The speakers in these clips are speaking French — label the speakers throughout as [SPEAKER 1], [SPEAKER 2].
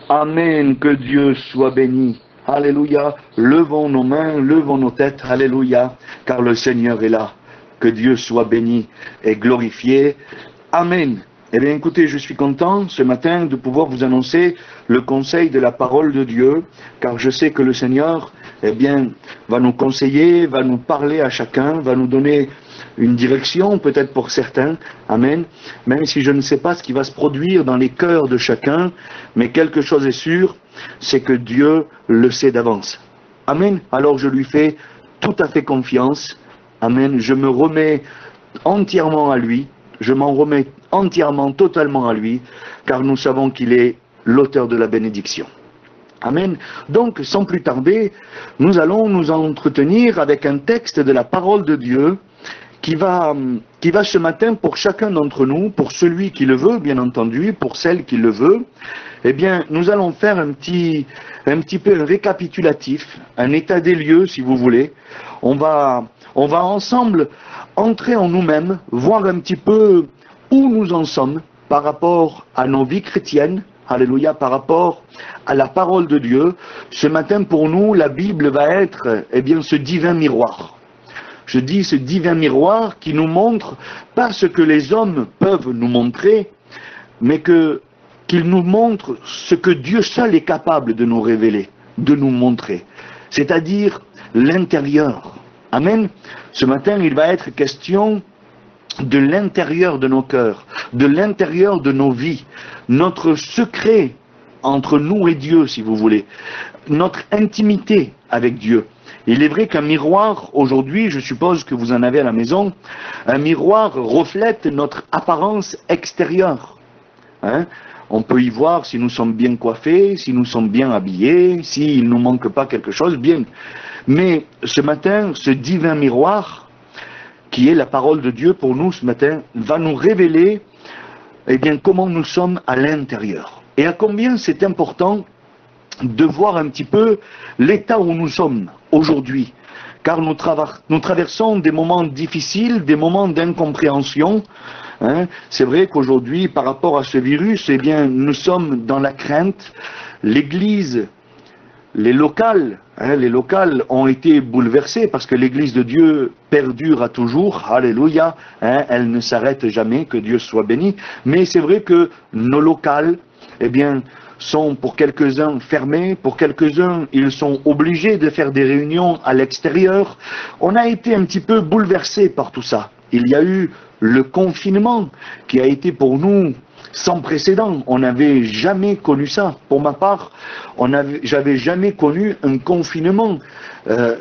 [SPEAKER 1] Amen, que Dieu soit béni. Alléluia. Levons nos mains, levons nos têtes. Alléluia. Car le Seigneur est là. Que Dieu soit béni et glorifié. Amen. Eh bien, écoutez, je suis content ce matin de pouvoir vous annoncer le conseil de la parole de Dieu, car je sais que le Seigneur, eh bien, va nous conseiller, va nous parler à chacun, va nous donner une direction, peut-être pour certains. Amen. Même si je ne sais pas ce qui va se produire dans les cœurs de chacun, mais quelque chose est sûr, c'est que Dieu le sait d'avance. Amen. Alors je lui fais tout à fait confiance. Amen. Je me remets entièrement à lui. Je m'en remets entièrement, totalement à lui, car nous savons qu'il est l'auteur de la bénédiction. Amen. Donc, sans plus tarder, nous allons nous entretenir avec un texte de la parole de Dieu qui va ce matin pour chacun d'entre nous, pour celui qui le veut, bien entendu, pour celle qui le veut, eh bien, nous allons faire un petit peu un récapitulatif, un état des lieux, si vous voulez. On va ensemble entrer en nous-mêmes, voir un petit peu où nous en sommes par rapport à nos vies chrétiennes, alléluia, par rapport à la parole de Dieu. Ce matin, pour nous, la Bible va être, eh bien, ce divin miroir. Je dis ce divin miroir qui nous montre pas ce que les hommes peuvent nous montrer, mais qu'il nous montre ce que Dieu seul est capable de nous révéler, de nous montrer. C'est-à-dire l'intérieur. Amen. Ce matin, il va être question de l'intérieur de nos cœurs, de l'intérieur de nos vies, notre secret entre nous et Dieu, si vous voulez, notre intimité avec Dieu. Il est vrai qu'un miroir, aujourd'hui, je suppose que vous en avez à la maison, un miroir reflète notre apparence extérieure. Hein? On peut y voir si nous sommes bien coiffés, si nous sommes bien habillés, s'il ne nous manque pas quelque chose, bien. Mais ce matin, ce divin miroir, qui est la parole de Dieu pour nous ce matin, va nous révéler eh bien, comment nous sommes à l'intérieur. Et à combien c'est important de voir un petit peu l'état où nous sommes aujourd'hui. Car nous traversons des moments difficiles, des moments d'incompréhension. Hein. C'est vrai qu'aujourd'hui, par rapport à ce virus, eh bien, nous sommes dans la crainte. L'Église, les locales ont été bouleversées parce que l'Église de Dieu perdure à toujours. Alléluia. Hein, elle ne s'arrête jamais, que Dieu soit béni. Mais c'est vrai que nos locales, eh bien, sont pour quelques-uns fermés, pour quelques-uns ils sont obligés de faire des réunions à l'extérieur. On a été un petit peu bouleversés par tout ça. Il y a eu le confinement qui a été pour nous sans précédent. On n'avait jamais connu ça. Pour ma part, j'avais jamais connu un confinement.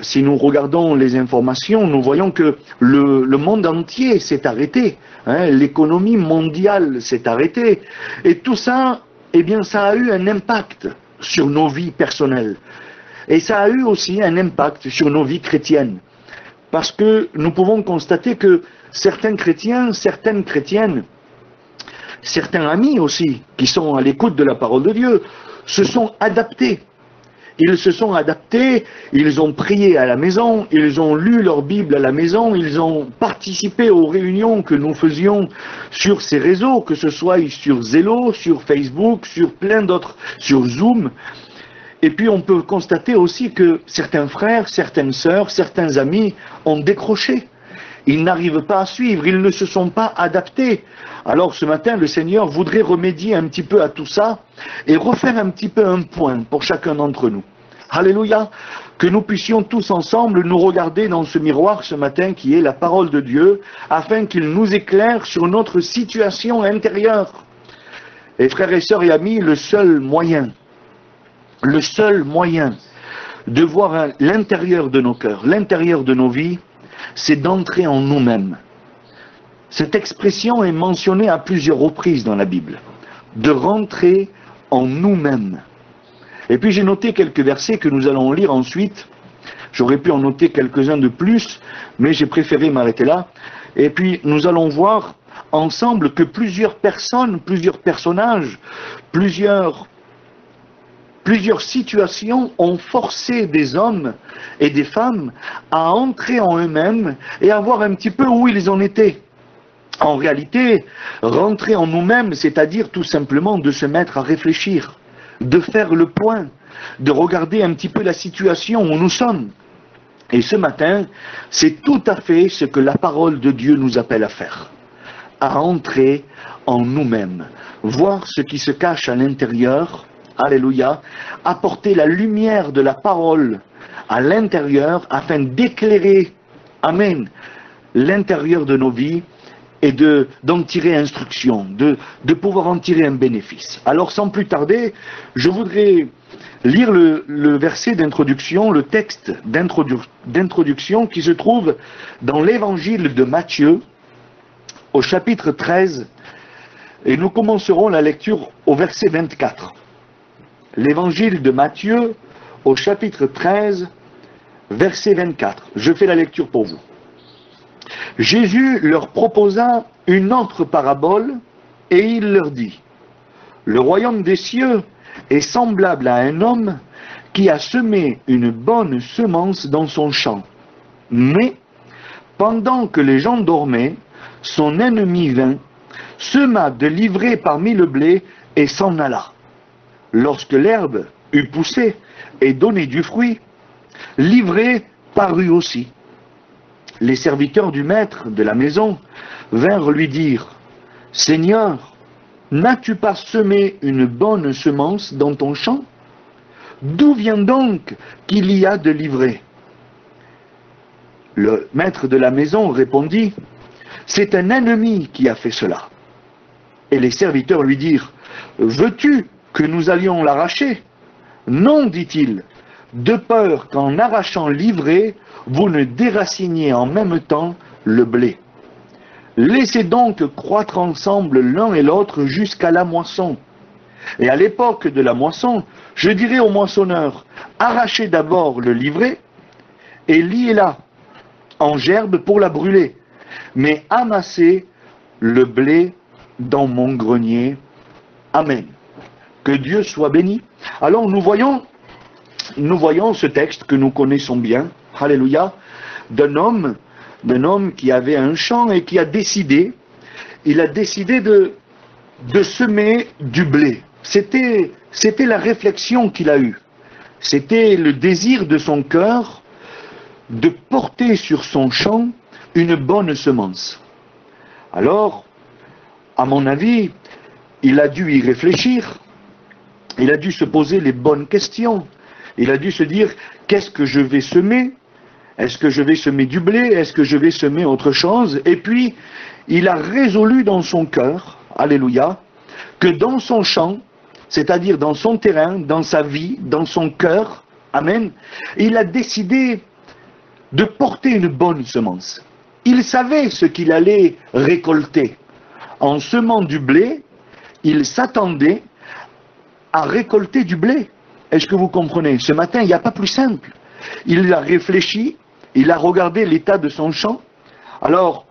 [SPEAKER 1] Si nous regardons les informations, nous voyons que le monde entier s'est arrêté. Hein, l'économie mondiale s'est arrêtée. Et tout ça, eh bien, ça a eu un impact sur nos vies personnelles. Et ça a eu aussi un impact sur nos vies chrétiennes. Parce que nous pouvons constater que certains chrétiens, certaines chrétiennes, certains amis aussi, qui sont à l'écoute de la parole de Dieu, se sont adaptés. Ils se sont adaptés, ils ont prié à la maison, ils ont lu leur Bible à la maison, ils ont participé aux réunions que nous faisions sur ces réseaux, que ce soit sur Zello, sur Facebook, sur plein d'autres, sur Zoom. Et puis on peut constater aussi que certains frères, certaines sœurs, certains amis ont décroché. Ils n'arrivent pas à suivre, ils ne se sont pas adaptés. Alors ce matin, le Seigneur voudrait remédier un petit peu à tout ça et refaire un petit peu un point pour chacun d'entre nous. Alléluia, que nous puissions tous ensemble nous regarder dans ce miroir ce matin qui est la parole de Dieu, afin qu'il nous éclaire sur notre situation intérieure. Et frères et sœurs et amis, le seul moyen de voir l'intérieur de nos cœurs, l'intérieur de nos vies, c'est d'entrer en nous-mêmes. Cette expression est mentionnée à plusieurs reprises dans la Bible, de rentrer en nous-mêmes. Et puis j'ai noté quelques versets que nous allons lire ensuite. J'aurais pu en noter quelques-uns de plus, mais j'ai préféré m'arrêter là. Et puis nous allons voir ensemble que plusieurs personnes, plusieurs personnages, plusieurs situations ont forcé des hommes et des femmes à entrer en eux-mêmes et à voir un petit peu où ils en étaient. En réalité, rentrer en nous-mêmes, c'est-à-dire tout simplement de se mettre à réfléchir. de faire le point, de regarder un petit peu la situation où nous sommes. Et ce matin, c'est tout à fait ce que la parole de Dieu nous appelle à faire, à entrer en nous-mêmes, voir ce qui se cache à l'intérieur, alléluia, apporter la lumière de la parole à l'intérieur afin d'éclairer, amen, l'intérieur de nos vies et d'en tirer instruction, de pouvoir en tirer un bénéfice. Alors sans plus tarder, je voudrais lire le verset d'introduction, le texte d'introduction qui se trouve dans l'évangile de Matthieu, au chapitre 13, et nous commencerons la lecture au verset 24. L'évangile de Matthieu, au chapitre 13, verset 24. Je fais la lecture pour vous. Jésus leur proposa une autre parabole, et il leur dit, « Le royaume des cieux est semblable à un homme qui a semé une bonne semence dans son champ. Mais, pendant que les gens dormaient, son ennemi vint, sema de l'ivraie parmi le blé et s'en alla. Lorsque l'herbe eut poussé et donné du fruit, l'ivraie parut aussi. Les serviteurs du maître de la maison vinrent lui dire, « Seigneur, n'as-tu pas semé une bonne semence dans ton champ? D'où vient donc qu'il y a de l'ivraie ?» Le maître de la maison répondit, « C'est un ennemi qui a fait cela. » Et les serviteurs lui dirent, « Veux-tu que nous allions l'arracher? » Non, dit-il, de peur qu'en arrachant l'ivraie, vous ne déraciniez en même temps le blé. Laissez donc croître ensemble l'un et l'autre jusqu'à la moisson. Et à l'époque de la moisson, je dirai au moissonneur, arrachez d'abord le livret et liez-la en gerbe pour la brûler, mais amassez le blé dans mon grenier. Amen. Que Dieu soit béni. Alors nous voyons ce texte que nous connaissons bien, alléluia, d'un homme qui avait un champ et qui a décidé, de semer du blé. C'était la réflexion qu'il a eue. C'était le désir de son cœur de porter sur son champ une bonne semence. Alors, à mon avis, il a dû y réfléchir, il a dû se poser les bonnes questions, il a dû se dire, qu'est-ce que je vais semer? Est-ce que je vais semer du blé? Est-ce que je vais semer autre chose? Et puis, il a résolu dans son cœur, alléluia, que dans son champ, c'est-à-dire dans son terrain, dans sa vie, dans son cœur, amen, il a décidé de porter une bonne semence. Il savait ce qu'il allait récolter. En semant du blé, il s'attendait à récolter du blé. Est-ce que vous comprenez? Ce matin, il n'y a pas plus simple. Il a réfléchi, il a regardé l'état de son champ. Alors,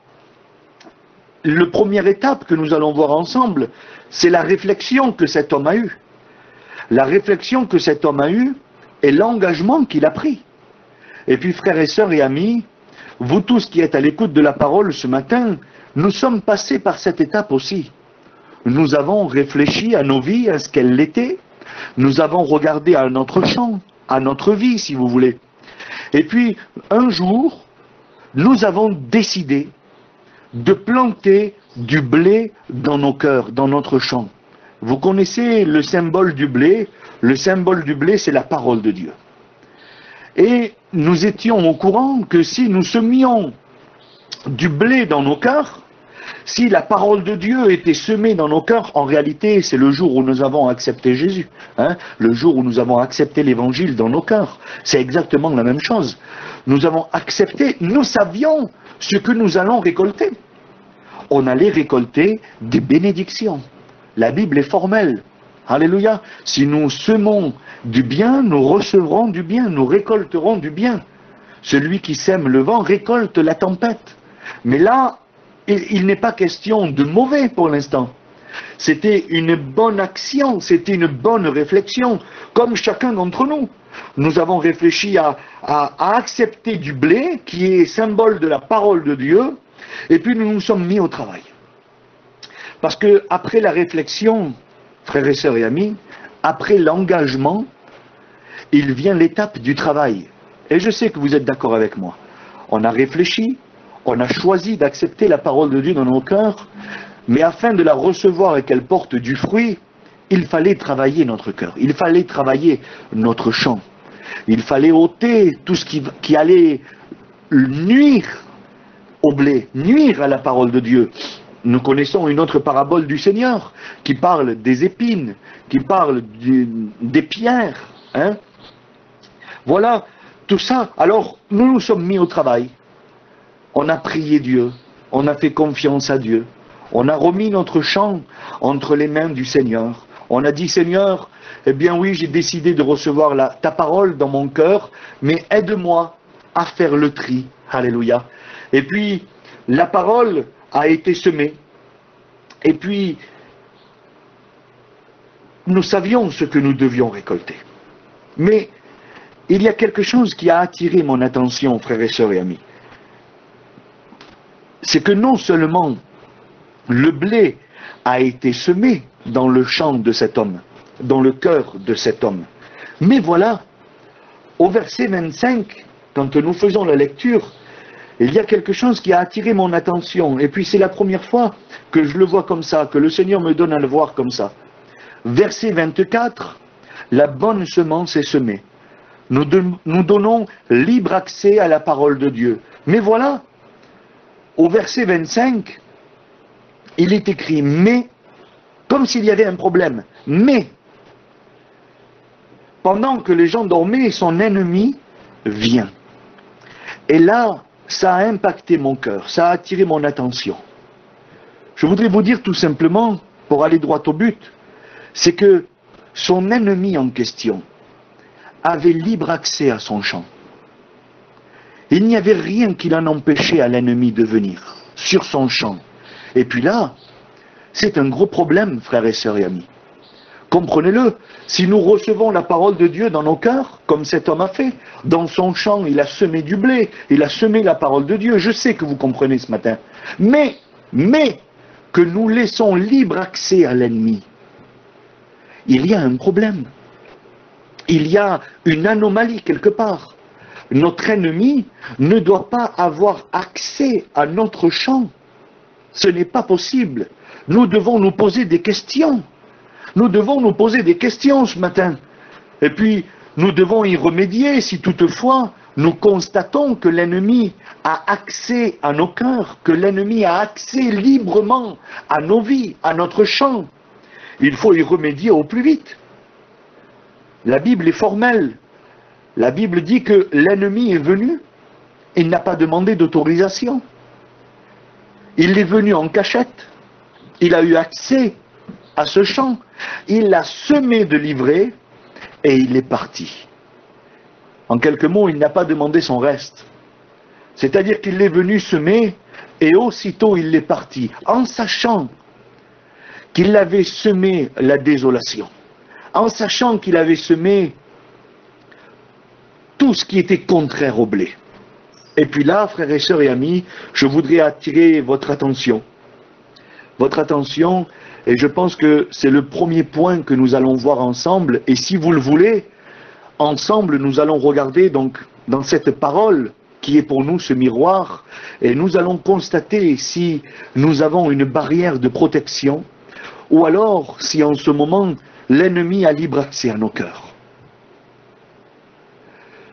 [SPEAKER 1] la première étape que nous allons voir ensemble, c'est la réflexion que cet homme a eue. La réflexion que cet homme a eue et l'engagement qu'il a pris. Et puis, frères et sœurs et amis, vous tous qui êtes à l'écoute de la parole ce matin, nous sommes passés par cette étape aussi. Nous avons réfléchi à nos vies, à ce qu'elles étaient. Nous avons regardé à notre champ, à notre vie, si vous voulez. Et puis, un jour, nous avons décidé de planter du blé dans nos cœurs, dans notre champ. Vous connaissez le symbole du blé. Le symbole du blé, c'est la parole de Dieu. Et nous étions au courant que si nous semions du blé dans nos cœurs, si la parole de Dieu était semée dans nos cœurs, en réalité, c'est le jour où nous avons accepté Jésus, le jour où nous avons accepté l'évangile dans nos cœurs. C'est exactement la même chose. Nous avons accepté, nous savions ce que nous allons récolter. On allait récolter des bénédictions. La Bible est formelle. Alléluia. Si nous semons du bien, nous recevrons du bien, nous récolterons du bien. Celui qui sème le vent récolte la tempête. Mais là, il n'est pas question de mauvais pour l'instant. C'était une bonne action, c'était une bonne réflexion, comme chacun d'entre nous. Nous avons réfléchi à accepter du blé, qui est symbole de la parole de Dieu, et puis nous nous sommes mis au travail. Parce que après la réflexion, frères et sœurs et amis, après l'engagement, il vient l'étape du travail. Et je sais que vous êtes d'accord avec moi. On a réfléchi, on a choisi d'accepter la parole de Dieu dans nos cœurs, mais afin de la recevoir et qu'elle porte du fruit, il fallait travailler notre cœur, il fallait travailler notre champ, il fallait ôter tout ce qui allait nuire au blé, nuire à la parole de Dieu. Nous connaissons une autre parabole du Seigneur qui parle des épines, qui parle des pierres. Hein? Voilà, tout ça. Alors, nous nous sommes mis au travail. On a prié Dieu, on a fait confiance à Dieu. On a remis notre champ entre les mains du Seigneur. On a dit, Seigneur, eh bien oui, j'ai décidé de recevoir ta parole dans mon cœur, mais aide-moi à faire le tri. Alléluia. Et puis, la parole a été semée. Et puis, nous savions ce que nous devions récolter. Mais il y a quelque chose qui a attiré mon attention, frères et sœurs et amis. C'est que non seulement le blé a été semé dans le champ de cet homme, dans le cœur de cet homme, mais voilà, au verset 25, quand nous faisons la lecture, il y a quelque chose qui a attiré mon attention. Et puis c'est la première fois que je le vois comme ça, que le Seigneur me donne à le voir comme ça. Verset 24, la bonne semence est semée. Nous donnons libre accès à la parole de Dieu. Mais voilà, au verset 25, il est écrit « mais », comme s'il y avait un problème. Mais, pendant que les gens dormaient, son ennemi vient. Et là, ça a impacté mon cœur, ça a attiré mon attention. Je voudrais vous dire tout simplement, pour aller droit au but, c'est que son ennemi en question avait libre accès à son champ. Il n'y avait rien qui l'en empêchait à l'ennemi de venir sur son champ. Et puis là, c'est un gros problème, frères et sœurs et amis. Comprenez-le, si nous recevons la parole de Dieu dans nos cœurs, comme cet homme a fait, dans son champ, il a semé du blé, il a semé la parole de Dieu, je sais que vous comprenez ce matin, mais que nous laissons libre accès à l'ennemi, il y a un problème. Il y a une anomalie quelque part. Notre ennemi ne doit pas avoir accès à notre champ. Ce n'est pas possible. Nous devons nous poser des questions. Nous devons nous poser des questions ce matin. Et puis, nous devons y remédier si toutefois nous constatons que l'ennemi a accès à nos cœurs, que l'ennemi a accès librement à nos vies, à notre champ. Il faut y remédier au plus vite. La Bible est formelle. La Bible dit que l'ennemi est venu, il n'a pas demandé d'autorisation. Il est venu en cachette, il a eu accès à ce champ, il a semé de l'ivraie et il est parti. En quelques mots, il n'a pas demandé son reste. C'est-à-dire qu'il est venu semer et aussitôt il est parti, en sachant qu'il avait semé la désolation, en sachant qu'il avait semé tout ce qui était contraire au blé. Et puis là, frères et sœurs et amis, je voudrais attirer votre attention. Votre attention, et je pense que c'est le premier point que nous allons voir ensemble, et si vous le voulez, ensemble nous allons regarder donc dans cette parole qui est pour nous ce miroir, et nous allons constater si nous avons une barrière de protection, ou alors si en ce moment l'ennemi a libre accès à nos cœurs.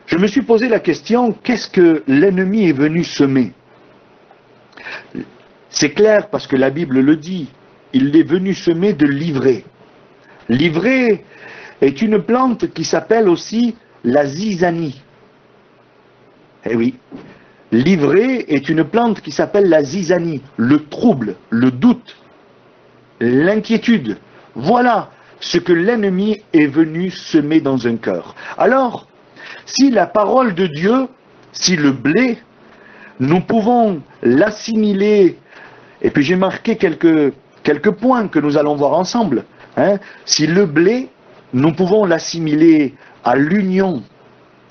[SPEAKER 1] Je me suis posé la question, qu'est-ce que l'ennemi est venu semer? C'est clair parce que la Bible le dit, il est venu semer de l'ivraie. L'ivraie est une plante qui s'appelle aussi la zizanie. Eh oui, l'ivraie est une plante qui s'appelle la zizanie, le trouble, le doute, l'inquiétude. Voilà ce que l'ennemi est venu semer dans un cœur. Alors, si la parole de Dieu, si le blé, nous pouvons l'assimiler, et puis j'ai marqué quelques points que nous allons voir ensemble, hein. Si le blé, nous pouvons l'assimiler à l'union,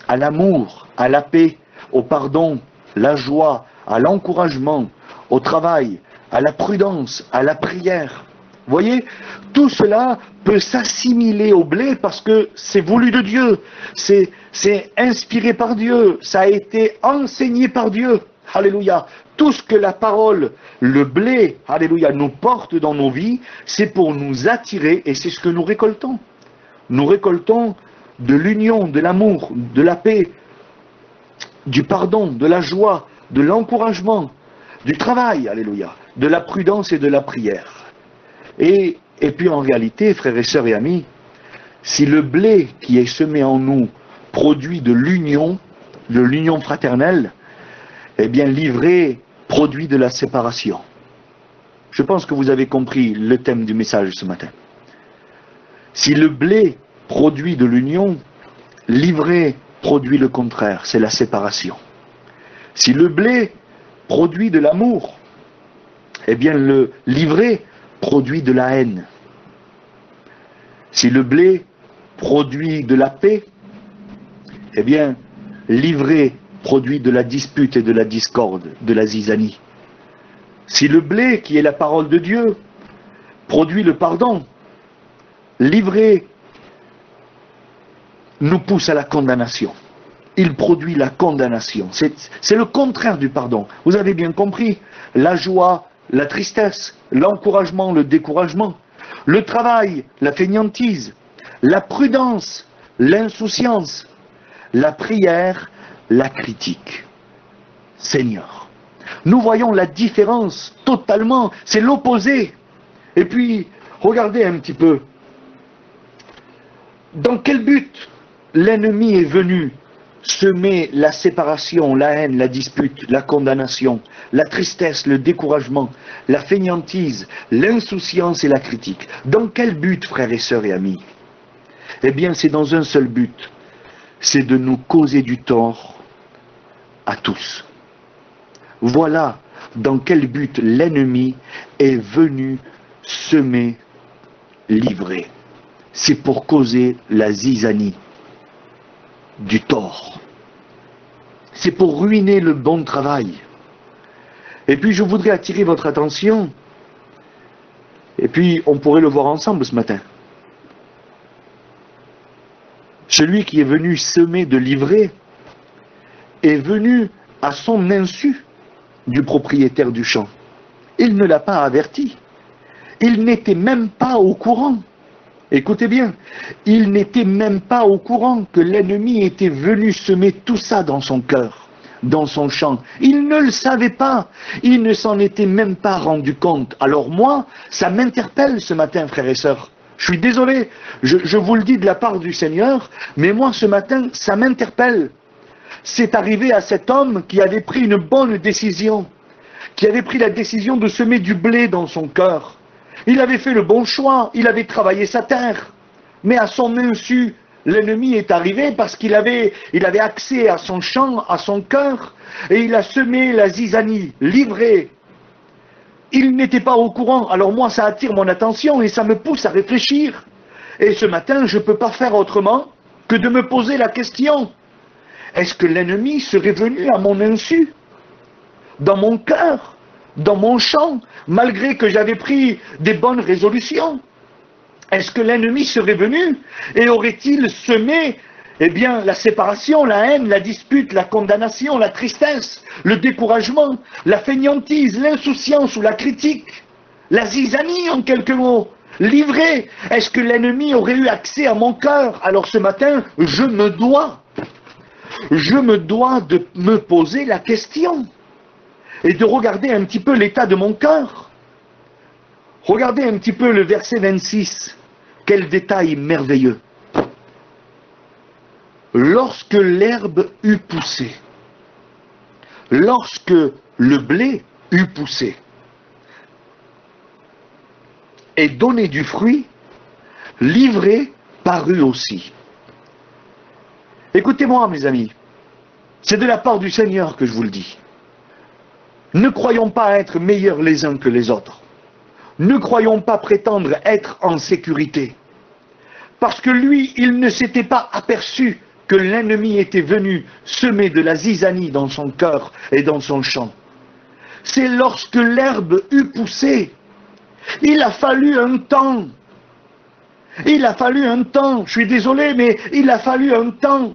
[SPEAKER 1] à l'amour, à la paix, au pardon, la joie, à l'encouragement, au travail, à la prudence, à la prière, Voyez, tout cela peut s'assimiler au blé parce que c'est voulu de Dieu, c'est inspiré par Dieu, ça a été enseigné par Dieu. Alléluia. Tout ce que la parole, le blé, alléluia, nous porte dans nos vies, c'est pour nous attirer et c'est ce que nous récoltons. Nous récoltons de l'union, de l'amour, de la paix, du pardon, de la joie, de l'encouragement, du travail, alléluia, de la prudence et de la prière. Et puis en réalité, frères et sœurs et amis, si le blé qui est semé en nous produit de l'union fraternelle, eh bien l'ivraie produit de la séparation. Je pense que vous avez compris le thème du message ce matin. Si le blé produit de l'union, l'ivraie produit le contraire, c'est la séparation. Si le blé produit de l'amour, eh bien l'ivraie produit de la haine. Si le blé produit de la paix, eh bien, l'ivraie produit de la dispute et de la discorde, de la zizanie. Si le blé, qui est la parole de Dieu, produit le pardon, l'ivraie nous pousse à la condamnation. Il produit la condamnation. C'est le contraire du pardon. Vous avez bien compris. La joie, la tristesse, l'encouragement, le découragement, le travail, la fainéantise, la prudence, l'insouciance, la prière, la critique. Seigneur, nous voyons la différence totalement, c'est l'opposé. Et puis, regardez un petit peu, dans quel but l'ennemi est venu semer la séparation, la haine, la dispute, la condamnation, la tristesse, le découragement, la fainéantise, l'insouciance et la critique. Dans quel but, frères et sœurs et amis? Eh bien, c'est dans un seul but, c'est de nous causer du tort à tous. Voilà dans quel but l'ennemi est venu semer l'ivraie. C'est pour causer la zizanie, du tort. C'est pour ruiner le bon travail. Et puis je voudrais attirer votre attention, et puis on pourrait le voir ensemble ce matin. Celui qui est venu semer de l'ivraie est venu à son insu du propriétaire du champ. Il ne l'a pas averti. Il n'était même pas au courant. Écoutez bien, il n'était même pas au courant que l'ennemi était venu semer tout ça dans son cœur, dans son champ. Il ne le savait pas, il ne s'en était même pas rendu compte. Alors moi, ça m'interpelle ce matin, frères et sœurs. Je suis désolé, je vous le dis de la part du Seigneur, mais moi ce matin, ça m'interpelle. C'est arrivé à cet homme qui avait pris une bonne décision, qui avait pris la décision de semer du blé dans son cœur. Il avait fait le bon choix, il avait travaillé sa terre. Mais à son insu, l'ennemi est arrivé parce qu'il avait accès à son champ, à son cœur, et il a semé la zizanie, l'ivraie. Il n'était pas au courant, alors moi ça attire mon attention et ça me pousse à réfléchir. Et ce matin, je ne peux pas faire autrement que de me poser la question. Est-ce que l'ennemi serait venu à mon insu, dans mon cœur, dans mon champ, malgré que j'avais pris des bonnes résolutions? Est-ce que l'ennemi serait venu et aurait-il semé, eh bien, la séparation, la haine, la dispute, la condamnation, la tristesse, le découragement, la fainéantise, l'insouciance ou la critique, la zizanie en quelques mots, l'ivraie? Est-ce que l'ennemi aurait eu accès à mon cœur? Alors ce matin, je me dois de me poser la question et de regarder un petit peu l'état de mon cœur. Regardez un petit peu le verset 26. Quel détail merveilleux. Lorsque l'herbe eut poussé, lorsque le blé eut poussé et donné du fruit, l'ivraie parut aussi. Écoutez-moi, mes amis, c'est de la part du Seigneur que je vous le dis. Ne croyons pas être meilleurs les uns que les autres. Ne croyons pas prétendre être en sécurité. Parce que lui, il ne s'était pas aperçu que l'ennemi était venu semer de la zizanie dans son cœur et dans son champ. C'est lorsque l'herbe eut poussé Il a fallu un temps. Il a fallu un temps. Je suis désolé, mais il a fallu un temps.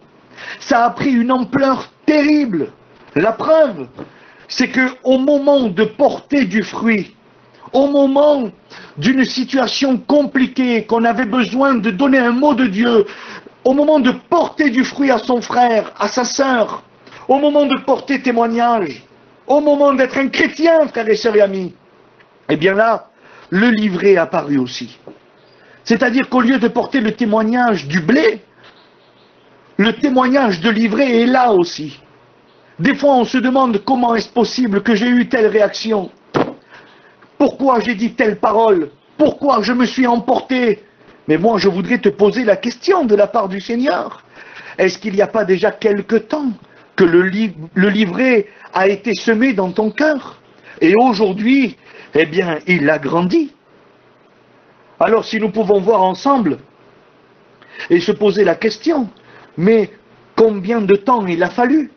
[SPEAKER 1] Ça a pris une ampleur terrible. La preuve, c'est qu'au moment de porter du fruit, au moment d'une situation compliquée, qu'on avait besoin de donner un mot de Dieu, au moment de porter du fruit à son frère, à sa sœur, au moment de porter témoignage, au moment d'être un chrétien, frères et sœurs et amis, eh bien là, le livret est apparu aussi. C'est-à-dire qu'au lieu de porter le témoignage du blé, le témoignage de l'ivraie est là aussi. Des fois, on se demande comment est-ce possible que j'ai eu telle réaction. Pourquoi j'ai dit telle parole? Pourquoi je me suis emporté? Mais moi, je voudrais te poser la question de la part du Seigneur. Est-ce qu'il n'y a pas déjà quelque temps que le livret a été semé dans ton cœur? Et aujourd'hui, eh bien, il a grandi. Alors si nous pouvons voir ensemble et se poser la question, mais combien de temps il a fallu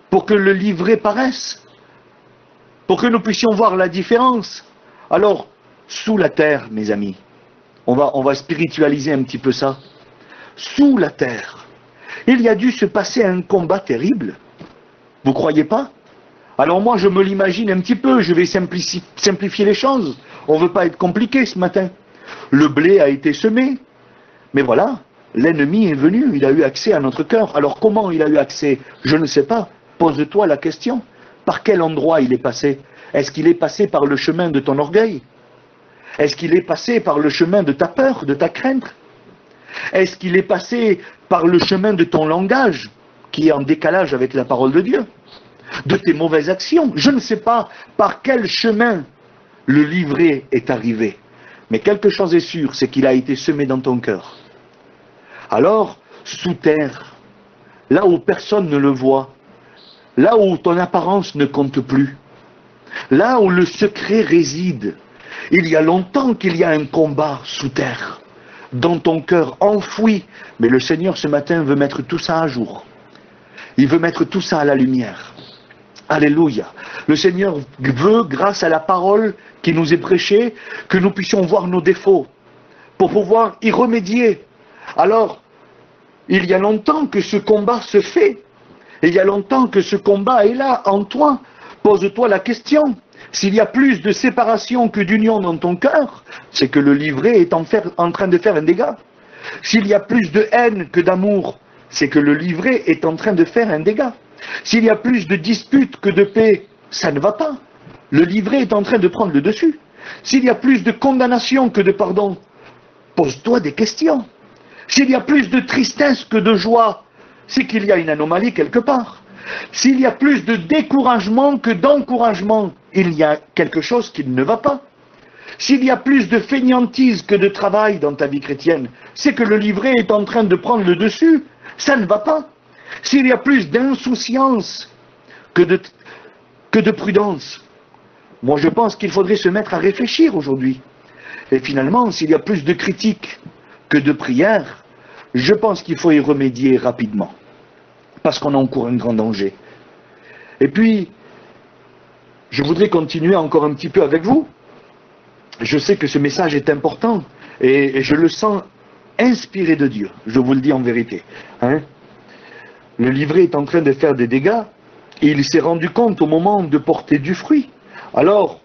[SPEAKER 1] pour que le livret paraisse? Pour que nous puissions voir la différence. Alors, sous la terre, mes amis, on va spiritualiser un petit peu ça. Sous la terre, il y a dû se passer un combat terrible. Vous croyez pas? Alors moi, je me l'imagine un petit peu, je vais simplifier les choses. On ne veut pas être compliqué ce matin. Le blé a été semé, mais voilà, l'ennemi est venu, il a eu accès à notre cœur. Alors comment il a eu accès? Je ne sais pas. Pose-toi la question. Par quel endroit il est passé? Est-ce qu'il est passé par le chemin de ton orgueil? Est-ce qu'il est passé par le chemin de ta peur, de ta crainte? Est-ce qu'il est passé par le chemin de ton langage, qui est en décalage avec la parole de Dieu? De tes mauvaises actions? Je ne sais pas par quel chemin le livret est arrivé. Mais quelque chose est sûr, c'est qu'il a été semé dans ton cœur. Alors, sous terre, là où personne ne le voit, là où ton apparence ne compte plus, là où le secret réside, il y a longtemps qu'il y a un combat sous terre, dans ton cœur enfoui. Mais le Seigneur ce matin veut mettre tout ça à jour. Il veut mettre tout ça à la lumière. Alléluia. Le Seigneur veut, grâce à la parole qui nous est prêchée, que nous puissions voir nos défauts, pour pouvoir y remédier. Alors, il y a longtemps que ce combat se fait. Il y a longtemps que ce combat est là, en toi. Pose-toi la question. S'il y a plus de séparation que d'union dans ton cœur, c'est que le livret est en train de faire un dégât. S'il y a plus de haine que d'amour, c'est que le livret est en train de faire un dégât. S'il y a plus de disputes que de paix, ça ne va pas. Le livret est en train de prendre le dessus. S'il y a plus de condamnation que de pardon, pose-toi des questions. S'il y a plus de tristesse que de joie, c'est qu'il y a une anomalie quelque part. S'il y a plus de découragement que d'encouragement, il y a quelque chose qui ne va pas. S'il y a plus de fainéantise que de travail dans ta vie chrétienne, c'est que le livret est en train de prendre le dessus. Ça ne va pas. S'il y a plus d'insouciance que de prudence, moi je pense qu'il faudrait se mettre à réfléchir aujourd'hui. Et finalement, s'il y a plus de critiques que de prières, je pense qu'il faut y remédier rapidement. Parce qu'on encourt un grand danger. Et puis, je voudrais continuer encore un petit peu avec vous. Je sais que ce message est important et je le sens inspiré de Dieu. Je vous le dis en vérité. Le livret est en train de faire des dégâts et il s'est rendu compte au moment de porter du fruit. Alors,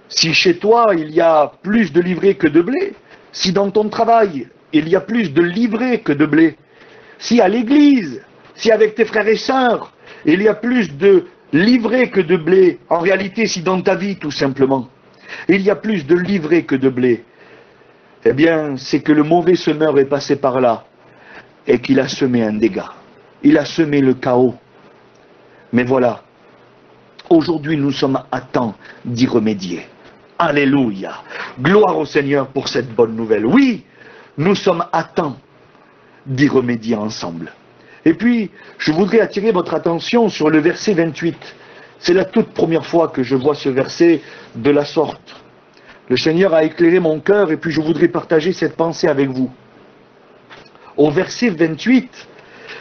[SPEAKER 1] si chez toi il y a plus de livrets que de blé, si dans ton travail il y a plus de livrets que de blé, si à l'église, si avec tes frères et sœurs, il y a plus de livrets que de blé, en réalité si dans ta vie tout simplement, il y a plus de livrets que de blé, eh bien c'est que le mauvais semeur est passé par là et qu'il a semé un dégât. Il a semé le chaos. Mais voilà, aujourd'hui nous sommes à temps d'y remédier. Alléluia. Gloire au Seigneur pour cette bonne nouvelle. Oui, nous sommes à temps d'y remédier ensemble. Et puis, je voudrais attirer votre attention sur le verset 28. C'est la toute première fois que je vois ce verset de la sorte. Le Seigneur a éclairé mon cœur et puis je voudrais partager cette pensée avec vous. Au verset 28,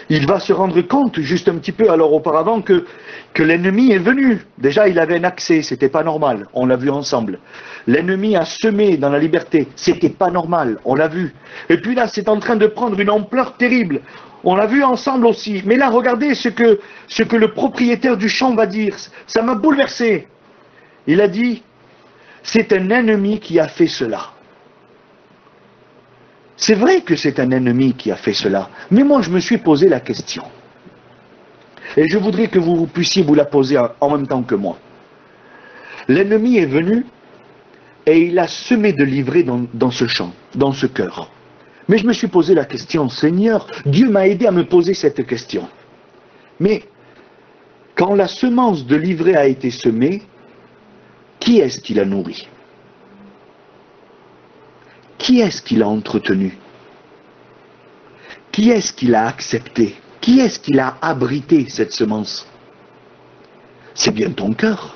[SPEAKER 1] il va se rendre compte, juste un petit peu alors auparavant, que l'ennemi est venu. Déjà, il avait un accès, c'était pas normal, on l'a vu ensemble. L'ennemi a semé dans la liberté, c'était pas normal, on l'a vu. Et puis là, c'est en train de prendre une ampleur terrible. On l'a vu ensemble aussi. Mais là, regardez ce que le propriétaire du champ va dire. Ça m'a bouleversé. Il a dit, c'est un ennemi qui a fait cela. C'est vrai que c'est un ennemi qui a fait cela. Mais moi, je me suis posé la question. Et je voudrais que vous puissiez vous la poser en même temps que moi. L'ennemi est venu et il a semé de l'ivraie dans ce champ, dans ce cœur. Mais je me suis posé la question, Seigneur, Dieu m'a aidé à me poser cette question. Mais quand la semence de l'ivraie a été semée, qui est-ce qui l'a nourrie? Qui est-ce qui l'a entretenu? Qui est-ce qui l'a accepté? Qui est-ce qui l'a abrité, cette semence? C'est bien ton cœur.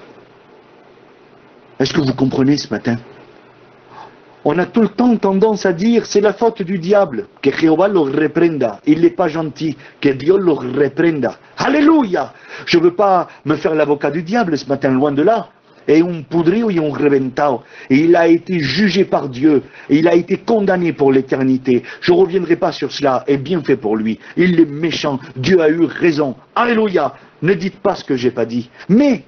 [SPEAKER 1] Est-ce que vous comprenez ce matin? On a tout le temps tendance à dire c'est la faute du diable, que Jéhovah le reprenda, il n'est pas gentil, que Dieu le reprenda. Alléluia! Je ne veux pas me faire l'avocat du diable ce matin, loin de là. Et un podrido et un reventado. Et il a été jugé par Dieu. Et il a été condamné pour l'éternité. Je ne reviendrai pas sur cela. Et bien fait pour lui. Il est méchant. Dieu a eu raison. Alléluia. Ne dites pas ce que j'ai pas dit. Mais,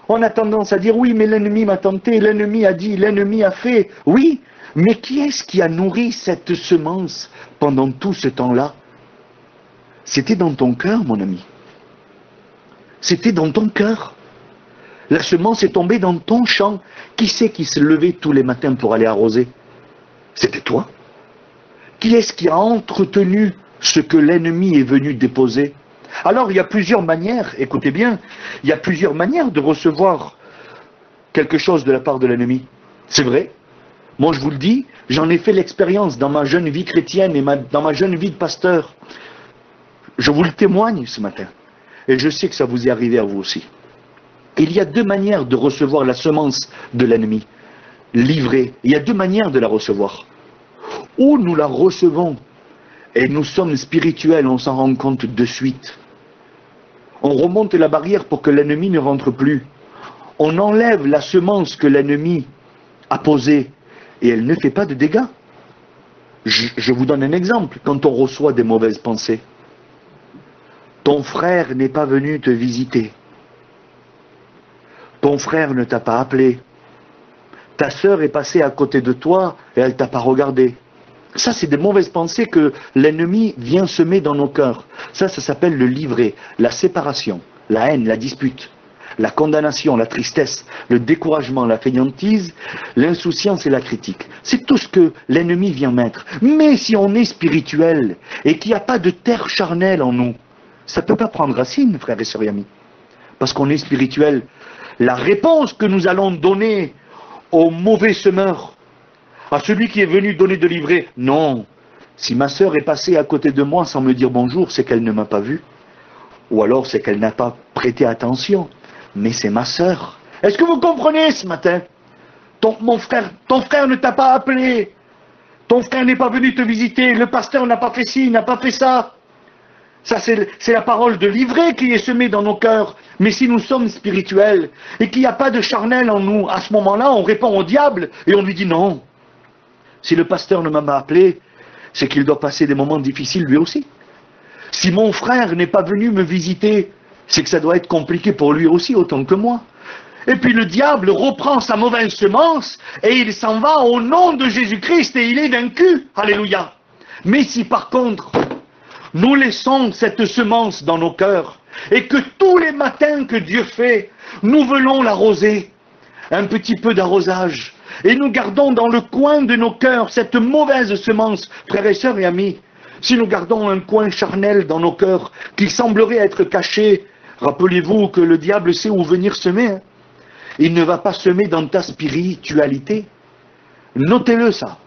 [SPEAKER 1] on a tendance à dire, oui, mais l'ennemi m'a tenté, l'ennemi a dit, l'ennemi a fait. Oui, mais qui est-ce qui a nourri cette semence pendant tout ce temps-là? C'était dans ton cœur, mon ami. C'était dans ton cœur. La semence est tombée dans ton champ. Qui c'est qui se levait tous les matins pour aller arroser? C'était toi. Qui est-ce qui a entretenu ce que l'ennemi est venu déposer? Alors il y a plusieurs manières, écoutez bien, il y a plusieurs manières de recevoir quelque chose de la part de l'ennemi. C'est vrai. Moi je vous le dis, j'en ai fait l'expérience dans ma jeune vie chrétienne et dans ma jeune vie de pasteur. Je vous le témoigne ce matin. Et je sais que ça vous est arrivé à vous aussi. Il y a deux manières de recevoir la semence de l'ennemi, livrée. Il y a deux manières de la recevoir. Ou nous la recevons et nous sommes spirituels, on s'en rend compte de suite. On remonte la barrière pour que l'ennemi ne rentre plus. On enlève la semence que l'ennemi a posée et elle ne fait pas de dégâts. Je vous donne un exemple. Quand on reçoit des mauvaises pensées, ton frère n'est pas venu te visiter. Ton frère ne t'a pas appelé. Ta sœur est passée à côté de toi et elle ne t'a pas regardé. Ça, c'est des mauvaises pensées que l'ennemi vient semer dans nos cœurs. Ça s'appelle le livret, la séparation, la haine, la dispute, la condamnation, la tristesse, le découragement, la fainéantise, l'insouciance et la critique. C'est tout ce que l'ennemi vient mettre. Mais si on est spirituel et qu'il n'y a pas de terre charnelle en nous, ça ne peut pas prendre racine, frères et sœurs et amis. Parce qu'on est spirituel. La réponse que nous allons donner au mauvais semeur, à celui qui est venu donner de l'ivraie, non. Si ma sœur est passée à côté de moi sans me dire bonjour, c'est qu'elle ne m'a pas vu. Ou alors c'est qu'elle n'a pas prêté attention. Mais c'est ma sœur. Est-ce que vous comprenez ce matin? Ton frère ne t'a pas appelé. Ton frère n'est pas venu te visiter. Le pasteur n'a pas fait ci, n'a pas fait ça. Ça, c'est la parole de l'ivraie qui est semée dans nos cœurs. Mais si nous sommes spirituels et qu'il n'y a pas de charnel en nous, à ce moment-là, on répond au diable et on lui dit non. Si le pasteur ne m'a pas appelé, c'est qu'il doit passer des moments difficiles lui aussi. Si mon frère n'est pas venu me visiter, c'est que ça doit être compliqué pour lui aussi autant que moi. Et puis le diable reprend sa mauvaise semence et il s'en va au nom de Jésus-Christ et il est vaincu. Alléluia. Mais si par contre, nous laissons cette semence dans nos cœurs et que tous les matins que Dieu fait, nous venons l'arroser, un petit peu d'arrosage, et nous gardons dans le coin de nos cœurs cette mauvaise semence, frères et sœurs et amis, si nous gardons un coin charnel dans nos cœurs qui semblerait être caché, rappelez-vous que le diable sait où venir semer. Hein. Il ne va pas semer dans ta spiritualité. Notez-le ça.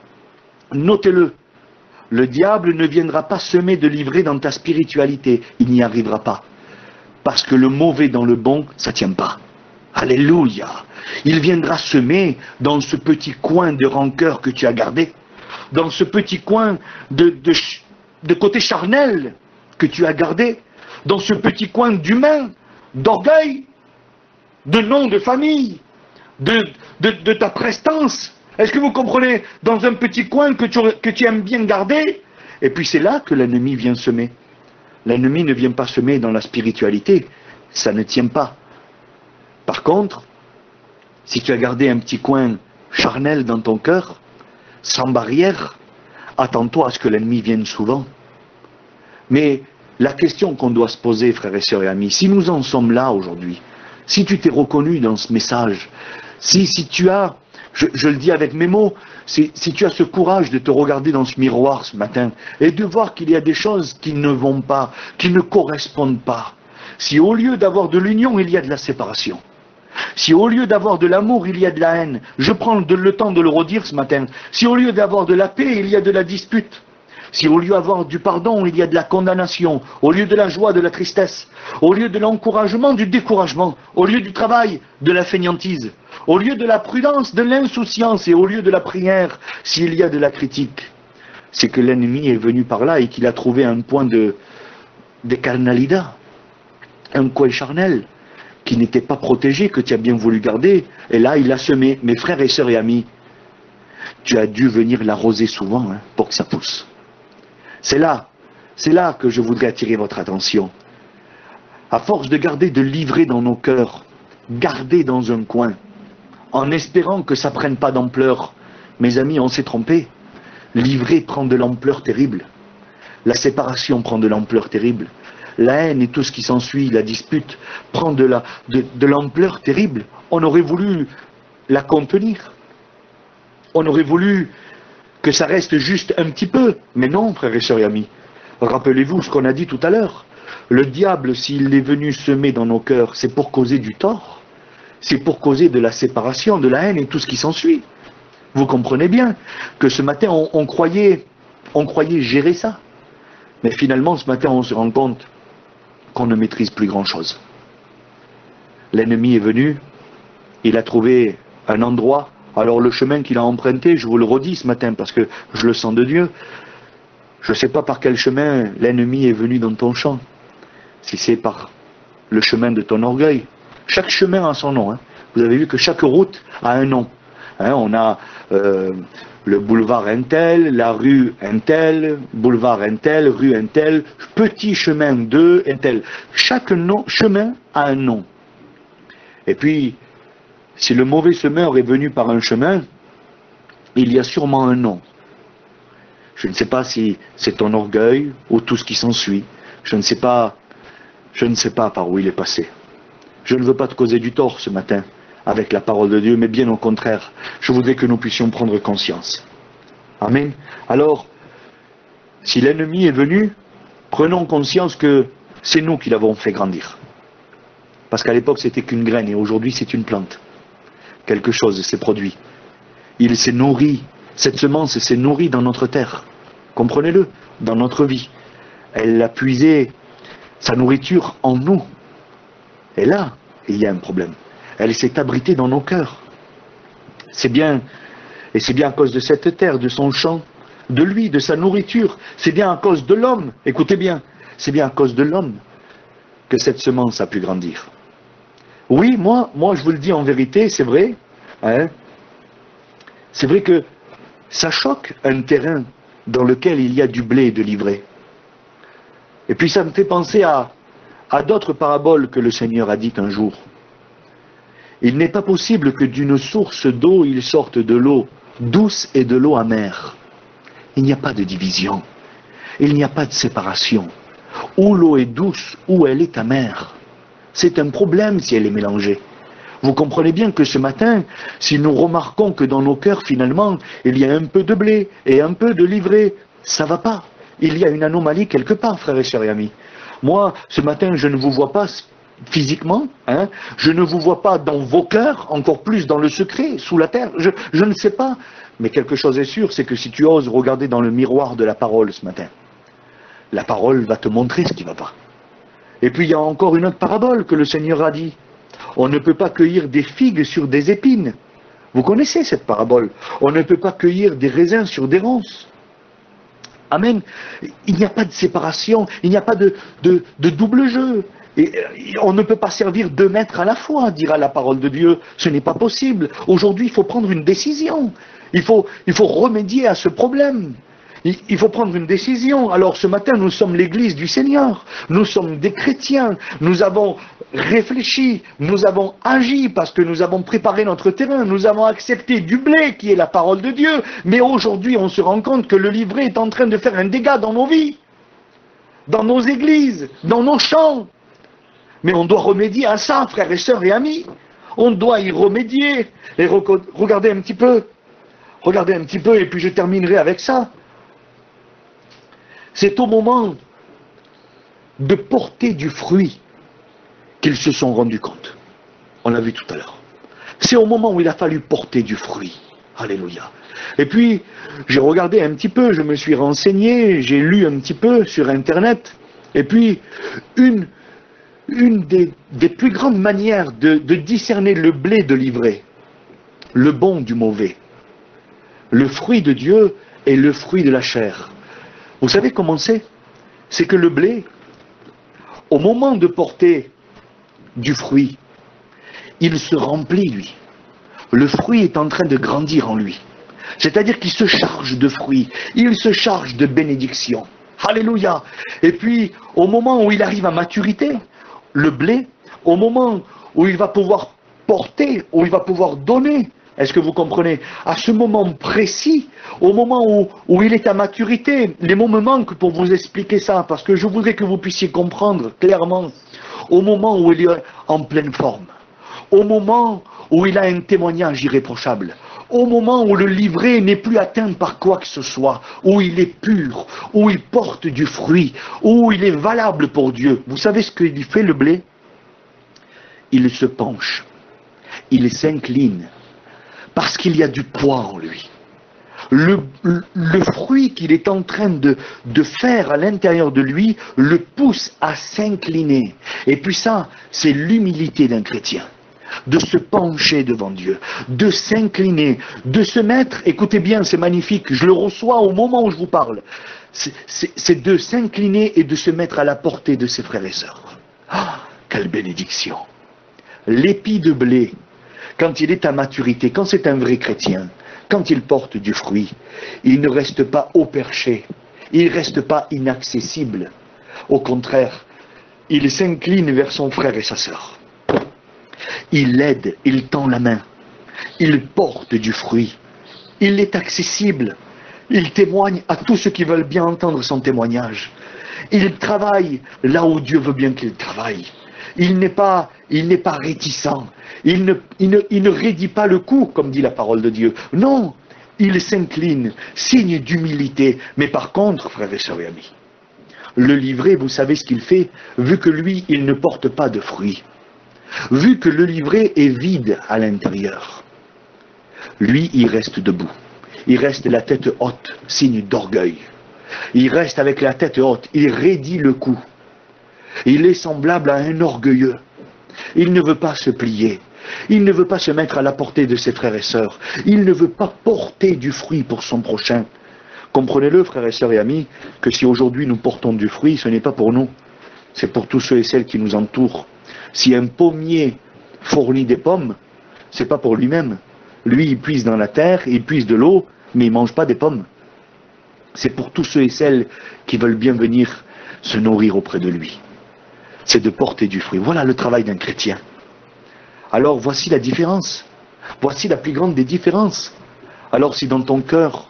[SPEAKER 1] Notez-le. Le diable ne viendra pas semer de l'ivraie dans ta spiritualité. Il n'y arrivera pas. Parce que le mauvais dans le bon, ça ne tient pas. Alléluia. Il viendra semer dans ce petit coin de rancœur que tu as gardé. Dans ce petit coin de côté charnel. que tu as gardé dans ce petit coin d'humain, d'orgueil, de nom de famille, de ta prestance. Est-ce que vous comprenez? Dans un petit coin que tu aimes bien garder, et puis c'est là que l'ennemi vient semer. L'ennemi ne vient pas semer dans la spiritualité, ça ne tient pas. Par contre, si tu as gardé un petit coin charnel dans ton cœur, sans barrière, attends-toi à ce que l'ennemi vienne souvent. Mais la question qu'on doit se poser, frères et sœurs et amis, si nous en sommes là aujourd'hui, si tu t'es reconnu dans ce message, si tu as, je le dis avec mes mots, si tu as ce courage de te regarder dans ce miroir ce matin et de voir qu'il y a des choses qui ne vont pas, qui ne correspondent pas, si au lieu d'avoir de l'union, il y a de la séparation, si au lieu d'avoir de l'amour, il y a de la haine, je prends le temps de le redire ce matin, si au lieu d'avoir de la paix, il y a de la dispute, si au lieu d'avoir du pardon, il y a de la condamnation, au lieu de la joie, de la tristesse, au lieu de l'encouragement, du découragement, au lieu du travail, de la fainéantise, au lieu de la prudence, de l'insouciance, et au lieu de la prière, s'il y a de la critique, c'est que l'ennemi est venu par là et qu'il a trouvé un point de carnalida, un coin charnel, qui n'était pas protégé, que tu as bien voulu garder, et là il a semé. Mes frères et sœurs et amis, tu as dû venir l'arroser souvent pour que ça pousse. C'est là que je voudrais attirer votre attention. À force de garder, de livrer dans nos cœurs, garder dans un coin, en espérant que ça prenne pas d'ampleur, mes amis, on s'est trompé. Livrer prend de l'ampleur terrible. La séparation prend de l'ampleur terrible. La haine et tout ce qui s'ensuit, la dispute, prend de l'ampleur terrible. On aurait voulu la contenir. On aurait voulu que ça reste juste un petit peu. Mais non, frères et sœurs et amis. Rappelez-vous ce qu'on a dit tout à l'heure. Le diable, s'il est venu semer dans nos cœurs, c'est pour causer du tort. C'est pour causer de la séparation, de la haine et tout ce qui s'ensuit. Vous comprenez bien que ce matin, on croyait gérer ça. Mais finalement, ce matin, on se rend compte qu'on ne maîtrise plus grand-chose. L'ennemi est venu, il a trouvé un endroit. Alors le chemin qu'il a emprunté, je vous le redis ce matin parce que je le sens de Dieu, je ne sais pas par quel chemin l'ennemi est venu dans ton champ. Si c'est par le chemin de ton orgueil. Chaque chemin a son nom. Vous avez vu que chaque route a un nom. On a le boulevard Intel, la rue Intel, boulevard Intel, rue Intel, petit chemin de Intel. Chaque chemin a un nom. Et puis, si le mauvais semeur est venu par un chemin, il y a sûrement un nom. Je ne sais pas si c'est ton orgueil ou tout ce qui s'ensuit. Je ne sais pas par où il est passé. Je ne veux pas te causer du tort ce matin avec la parole de Dieu, mais bien au contraire, je voudrais que nous puissions prendre conscience. Amen. Alors, si l'ennemi est venu, prenons conscience que c'est nous qui l'avons fait grandir. Parce qu'à l'époque, c'était qu'une graine et aujourd'hui, c'est une plante. Quelque chose s'est produit. Il s'est nourri, cette semence s'est nourrie dans notre terre. Comprenez-le, dans notre vie. Elle a puisé sa nourriture en nous. Et là, il y a un problème. Elle s'est abritée dans nos cœurs. C'est bien à cause de cette terre, de son champ, de lui, de sa nourriture. C'est bien à cause de l'homme. Écoutez bien, c'est bien à cause de l'homme que cette semence a pu grandir. Oui, moi je vous le dis en vérité, c'est vrai. C'est vrai que ça choque un terrain dans lequel il y a du blé de l'ivraie. Et puis ça me fait penser à d'autres paraboles que le Seigneur a dites un jour. Il n'est pas possible que d'une source d'eau il sorte de l'eau douce et de l'eau amère. Il n'y a pas de division. Il n'y a pas de séparation. Ou l'eau est douce, ou elle est amère. C'est un problème si elle est mélangée. Vous comprenez bien que ce matin, si nous remarquons que dans nos cœurs, finalement, il y a un peu de blé et un peu de l'ivraie, ça ne va pas. Il y a une anomalie quelque part, frères et sœurs et amis. Moi, ce matin, je ne vous vois pas physiquement, je ne vous vois pas dans vos cœurs, encore plus dans le secret, sous la terre, je ne sais pas. Mais quelque chose est sûr, c'est que si tu oses regarder dans le miroir de la parole ce matin, la parole va te montrer ce qui ne va pas. Et puis il y a encore une autre parabole que le Seigneur a dit. On ne peut pas cueillir des figues sur des épines. Vous connaissez cette parabole. On ne peut pas cueillir des raisins sur des ronces. Amen. Il n'y a pas de séparation, il n'y a pas de double jeu. Et on ne peut pas servir 2 maîtres à la fois, dira la parole de Dieu. Ce n'est pas possible. Aujourd'hui, il faut prendre une décision. Il faut remédier à ce problème. Il faut prendre une décision. Alors ce matin, nous sommes l'Église du Seigneur. Nous sommes des chrétiens. Nous avons réfléchi, nous avons agi parce que nous avons préparé notre terrain. Nous avons accepté du blé qui est la parole de Dieu. Mais aujourd'hui, on se rend compte que le livret est en train de faire un dégât dans nos vies, dans nos églises, dans nos champs. Mais on doit remédier à ça, frères et sœurs et amis. On doit y remédier. Et regardez un petit peu. Regardez un petit peu et puis je terminerai avec ça. C'est au moment de porter du fruit qu'ils se sont rendus compte. On l'a vu tout à l'heure. C'est au moment où il a fallu porter du fruit. Alléluia. Et puis, j'ai regardé un petit peu, je me suis renseigné, j'ai lu un petit peu sur Internet. Et puis, une des plus grandes manières de discerner le blé de l'ivraie, le bon du mauvais, le fruit de Dieu et le fruit de la chair. Vous savez comment c'est? C'est que le blé, au moment de porter du fruit, il se remplit, lui. Le fruit est en train de grandir en lui. C'est-à-dire qu'il se charge de fruits, il se charge de bénédictions. Alléluia. Et puis, au moment où il arrive à maturité, le blé, au moment où il va pouvoir porter, où il va pouvoir donner, est-ce que vous comprenez? À ce moment précis, au moment où il est à maturité, les mots me manquent pour vous expliquer ça, parce que je voudrais que vous puissiez comprendre clairement, au moment où il est en pleine forme, au moment où il a un témoignage irréprochable, au moment où le livret n'est plus atteint par quoi que ce soit, où il est pur, où il porte du fruit, où il est valable pour Dieu. Vous savez ce qu'il fait, le blé? Il se penche, il s'incline, parce qu'il y a du poids en lui. Le fruit qu'il est en train de faire à l'intérieur de lui le pousse à s'incliner. Et puis ça, c'est l'humilité d'un chrétien. De se pencher devant Dieu, de s'incliner, de se mettre, écoutez bien, c'est magnifique, je le reçois au moment où je vous parle, c'est de s'incliner et de se mettre à la portée de ses frères et sœurs. Ah, quelle bénédiction! L'épi de blé, quand il est à maturité, quand c'est un vrai chrétien, quand il porte du fruit, il ne reste pas haut perché, il ne reste pas inaccessible. Au contraire, il s'incline vers son frère et sa sœur. Il l'aide, il tend la main, il porte du fruit, il est accessible, il témoigne à tous ceux qui veulent bien entendre son témoignage. Il travaille là où Dieu veut bien qu'il travaille. Il n'est pas réticent, il ne raidit pas le cou, comme dit la parole de Dieu. Non, il s'incline, signe d'humilité. Mais par contre, frères et sœurs et amis, le livret, vous savez ce qu'il fait, vu que lui, il ne porte pas de fruits. Vu que le livret est vide à l'intérieur, lui, il reste debout. Il reste la tête haute, signe d'orgueil. Il reste avec la tête haute, il raidit le cou. Il est semblable à un orgueilleux. Il ne veut pas se plier. Il ne veut pas se mettre à la portée de ses frères et sœurs. Il ne veut pas porter du fruit pour son prochain. Comprenez-le, frères et sœurs et amis, que si aujourd'hui nous portons du fruit, ce n'est pas pour nous. C'est pour tous ceux et celles qui nous entourent. Si un pommier fournit des pommes, c'est pas pour lui-même. Lui, il puise dans la terre, il puise de l'eau, mais il ne mange pas des pommes. C'est pour tous ceux et celles qui veulent bien venir se nourrir auprès de lui. C'est de porter du fruit. Voilà le travail d'un chrétien. Alors voici la différence. Voici la plus grande des différences. Alors si dans ton cœur,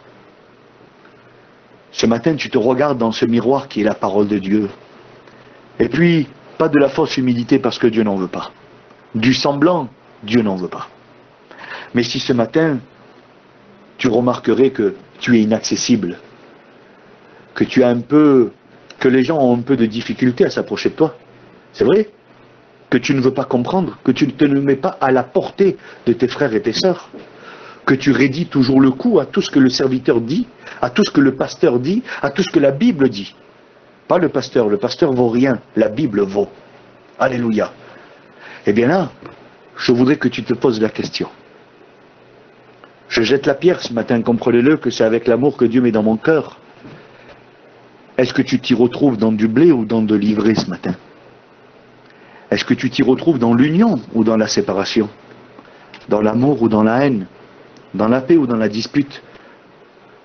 [SPEAKER 1] ce matin tu te regardes dans ce miroir qui est la parole de Dieu, et puis pas de la fausse humilité parce que Dieu n'en veut pas. Du semblant, Dieu n'en veut pas. Mais si ce matin, tu remarquerais que tu es inaccessible, que tu as que les gens ont un peu de difficulté à s'approcher de toi, c'est vrai, que tu ne veux pas comprendre, que tu ne te mets pas à la portée de tes frères et tes sœurs, que tu raidis toujours le cou à tout ce que le serviteur dit, à tout ce que le pasteur dit, à tout ce que la Bible dit. Pas le pasteur vaut rien, la Bible vaut. Alléluia. Eh bien là, je voudrais que tu te poses la question. Je jette la pierre ce matin, comprenez-le, que c'est avec l'amour que Dieu met dans mon cœur. Est-ce que tu t'y retrouves dans du blé ou dans de l'ivraie ce matin? Est-ce que tu t'y retrouves dans l'union ou dans la séparation? Dans l'amour ou dans la haine? Dans la paix ou dans la dispute?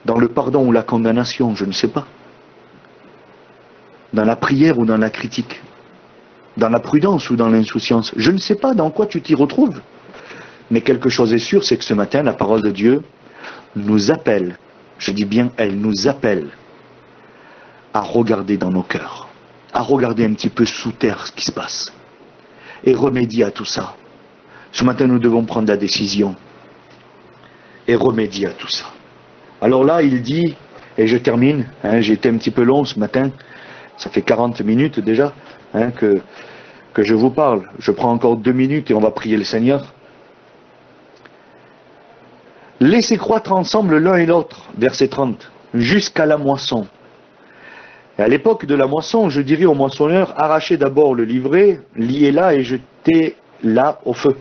[SPEAKER 1] Dans le pardon ou la condamnation? Je ne sais pas. Dans la prière ou dans la critique? Dans la prudence ou dans l'insouciance? Je ne sais pas dans quoi tu t'y retrouves. Mais quelque chose est sûr, c'est que ce matin, la parole de Dieu nous appelle, je dis bien, elle nous appelle à regarder dans nos cœurs, à regarder un petit peu sous terre ce qui se passe, et remédier à tout ça. Ce matin, nous devons prendre la décision et remédier à tout ça. Alors là, il dit, et je termine, j'ai été un petit peu long ce matin, ça fait 40 minutes déjà que je vous parle. Je prends encore 2 minutes et on va prier le Seigneur. Laissez croître ensemble l'un et l'autre, verset 30, jusqu'à la moisson. Et à l'époque de la moisson, je dirais au moissonneur, arrachez d'abord le livret, liez-la et jetez-la au feu.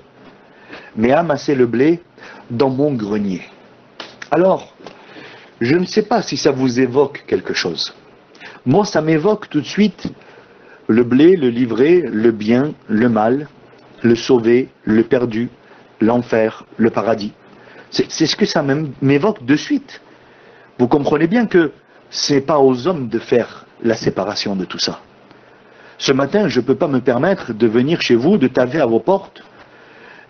[SPEAKER 1] Mais amassez le blé dans mon grenier. Alors, je ne sais pas si ça vous évoque quelque chose. Moi, ça m'évoque tout de suite le blé, le livret, le bien, le mal, le sauvé, le perdu, l'enfer, le paradis. C'est ce que ça m'évoque de suite. Vous comprenez bien que ce n'est pas aux hommes de faire la séparation de tout ça. Ce matin, je ne peux pas me permettre de venir chez vous, de taper à vos portes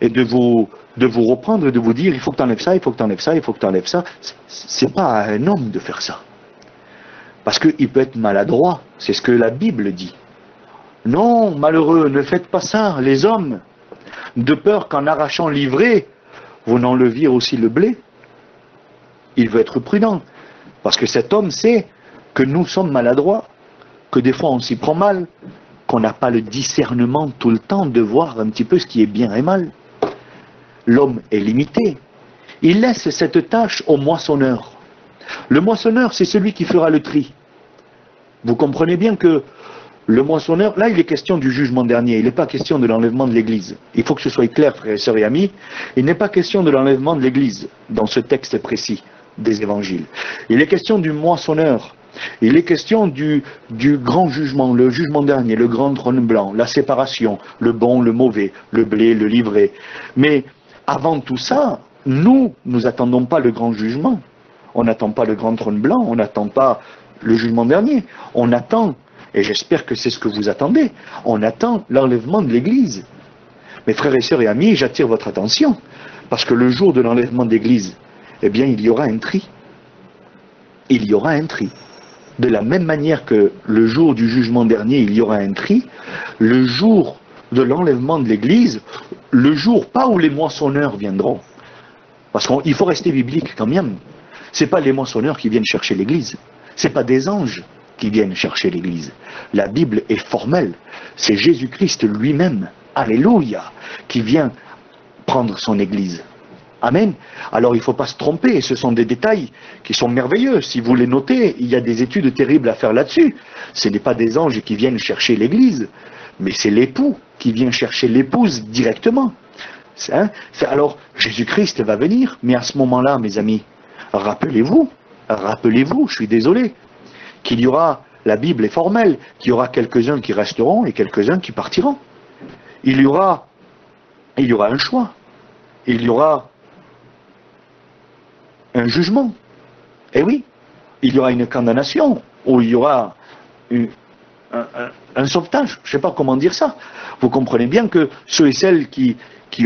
[SPEAKER 1] et de vous reprendre, de vous dire il faut que tu enlèves ça, il faut que tu enlèves ça, il faut que tu enlèves ça. Ce n'est pas à un homme de faire ça. Parce qu'il peut être maladroit, c'est ce que la Bible dit. Non, malheureux, ne faites pas ça, les hommes, de peur qu'en arrachant l'ivraie, vous n'enleviez aussi le blé. Il veut être prudent, parce que cet homme sait que nous sommes maladroits, que des fois on s'y prend mal, qu'on n'a pas le discernement tout le temps de voir un petit peu ce qui est bien et mal. L'homme est limité. Il laisse cette tâche au moissonneur. Le moissonneur, c'est celui qui fera le tri. Vous comprenez bien que le moissonneur, là il est question du jugement dernier, il n'est pas question de l'enlèvement de l'Église. Il faut que ce soit clair, frères et sœurs et amis, il n'est pas question de l'enlèvement de l'Église dans ce texte précis des évangiles. Il est question du moissonneur, il est question du grand jugement, le jugement dernier, le grand trône blanc, la séparation, le bon, le mauvais, le blé, le livret. Mais avant tout ça, nous n'attendons pas le grand jugement. On n'attend pas le grand trône blanc, on n'attend pas le jugement dernier. On attend, et j'espère que c'est ce que vous attendez, on attend l'enlèvement de l'Église. Mes frères et sœurs et amis, j'attire votre attention, parce que le jour de l'enlèvement de l'Église, eh bien, il y aura un tri. Il y aura un tri. De la même manière que le jour du jugement dernier, il y aura un tri, le jour de l'enlèvement de l'Église, le jour pas où les moissonneurs viendront, parce qu'il faut rester biblique quand même. Ce n'est pas les moissonneurs qui viennent chercher l'Église. Ce n'est pas des anges qui viennent chercher l'Église. La Bible est formelle. C'est Jésus-Christ lui-même, alléluia, qui vient prendre son Église. Amen. Alors il ne faut pas se tromper. Ce sont des détails qui sont merveilleux. Si vous les notez, il y a des études terribles à faire là-dessus. Ce n'est pas des anges qui viennent chercher l'Église, mais c'est l'époux qui vient chercher l'épouse directement. Alors Jésus-Christ va venir, mais à ce moment-là, mes amis, rappelez-vous, je suis désolé, qu'il y aura, la Bible est formelle, qu'il y aura quelques-uns qui resteront et quelques-uns qui partiront. Il y aura un choix. Il y aura un jugement. Eh oui, il y aura une condamnation, ou il y aura un sauvetage. Je ne sais pas comment dire ça. Vous comprenez bien que ceux et celles qui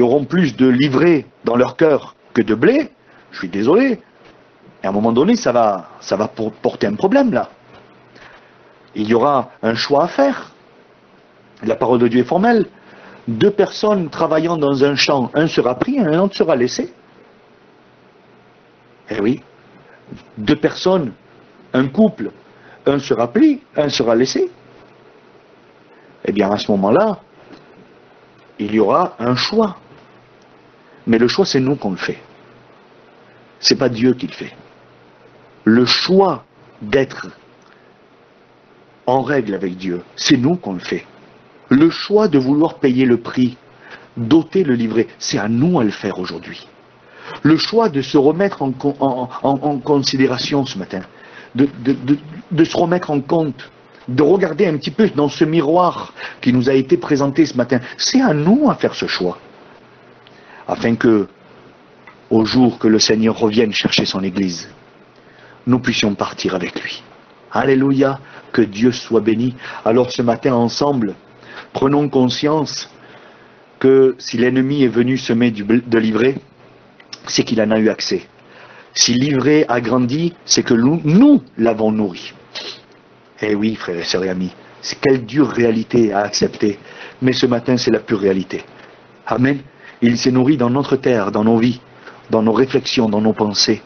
[SPEAKER 1] auront plus de livret dans leur cœur que de blé, je suis désolé, et à un moment donné, ça va porter un problème, là. Il y aura un choix à faire. La parole de Dieu est formelle. 2 personnes travaillant dans un champ, un sera pris, un autre sera laissé. Eh oui. 2 personnes, un couple, un sera pris, un sera laissé. Eh bien, à ce moment-là, il y aura un choix. Mais le choix, c'est nous qu'on le fait. C'est pas Dieu qui le fait. Le choix d'être en règle avec Dieu, c'est nous qu'on le fait. Le choix de vouloir payer le prix, d'ôter le livret, c'est à nous à le faire aujourd'hui. Le choix de se remettre en considération ce matin, de se remettre en compte, de regarder un petit peu dans ce miroir qui nous a été présenté ce matin. C'est à nous à faire ce choix, afin que, au jour que le Seigneur revienne chercher son Église, nous puissions partir avec lui. Alléluia, que Dieu soit béni. Alors ce matin ensemble, prenons conscience que si l'ennemi est venu semer de l'ivraie, c'est qu'il en a eu accès. Si l'ivraie a grandi, c'est que nous l'avons nourri. Eh oui, frères et sœurs et amis, c'est quelle dure réalité à accepter. Mais ce matin, c'est la pure réalité. Amen. Il s'est nourri dans notre terre, dans nos vies, dans nos réflexions, dans nos pensées.